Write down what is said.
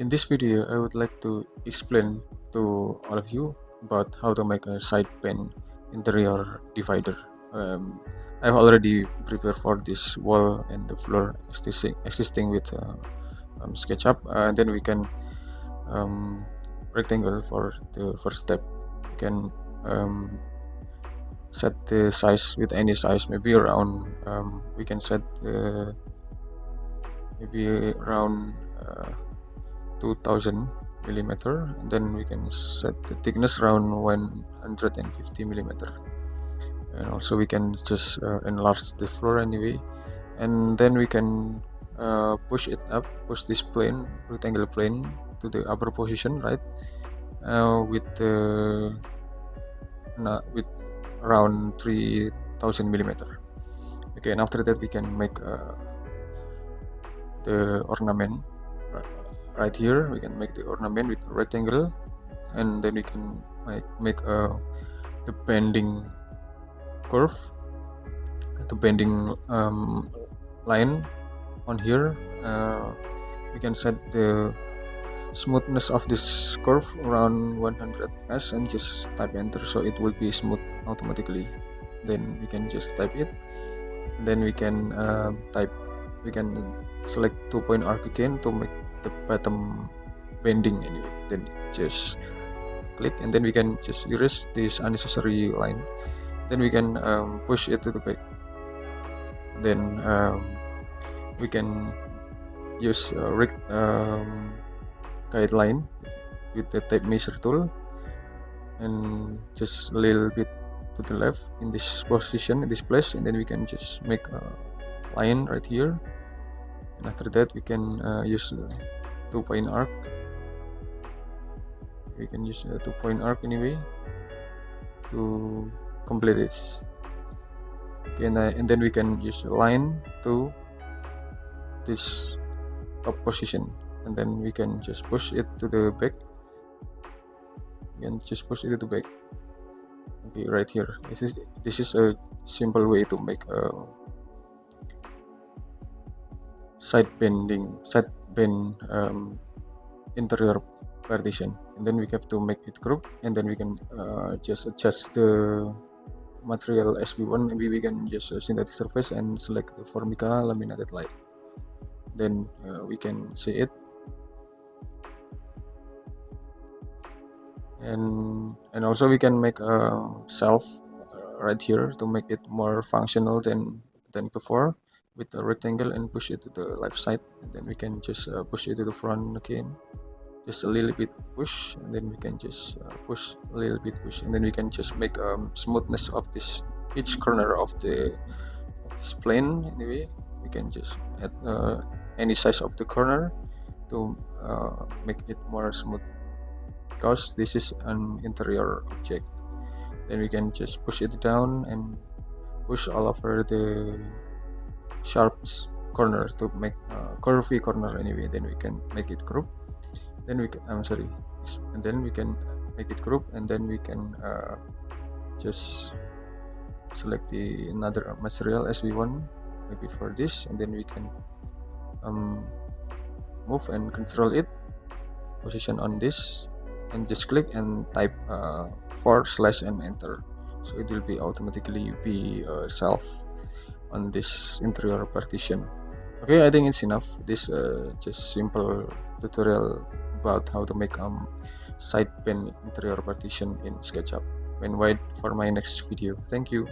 In this video, I would like to explain to all of you about how to make a sidebend interior divider. I've already prepared for this wall and the floor existing with Sketchup. Then we can rectangle for the first step. We can set the size with any size, maybe around. We can set maybe around 2000 millimeter, and then we can set the thickness around 150 millimeter, and also we can just enlarge the floor anyway, and then we can push this plane, rectangle plane, to the upper position, right, with around 3000 millimeter. Okay, and after that we can make the ornament right here. We can make the ornament with a rectangle, and then we can make the bending curve, the bending line on here. We can set the smoothness of this curve around 100s and just type enter, so it will be smooth automatically. Then we can just type it, and then we can select 2-point arc again to make the bottom bending anyway. Then just click, and then we can just erase this unnecessary line. Then we can push it to the back. Then we can use guideline with the tape measure tool, and just a little bit to the left in this position, in this place, and then we can just make a line right here. And after that we can use a 2-point arc. We can use a 2-point arc anyway to complete this. Okay, and then we can use a line to this top position, and then we can just push it to the back. And just push it to the back. Okay, right here. This is a simple way to make a side bend interior partition. And then we have to make it group, and then we can just adjust the material as we want. Maybe we can use a synthetic surface and select the Formica laminated light. Then we can see it, and also we can make a shelf right here to make it more functional than before, with a rectangle, and push it to the left side. And then we can just push it to the front again, just a little bit push, and then we can just push a little bit push, and then we can just make smoothness of this each corner of this plane. Anyway, we can just add any size of the corner to make it more smooth, because this is an interior object. Then we can just push it down and push all over the sharp corner to make curvy corner anyway. Then we can make it group. Then we can and then we can make it group, and then we can just select the another material as we want, maybe for this, and then we can move and control it, position on this, and just click and type / and enter, so it will be automatically be shelf on this interior partition. Okay, I think it's enough. This just simple tutorial about how to make side bend interior partition in SketchUp. And wait for my next video. Thank you.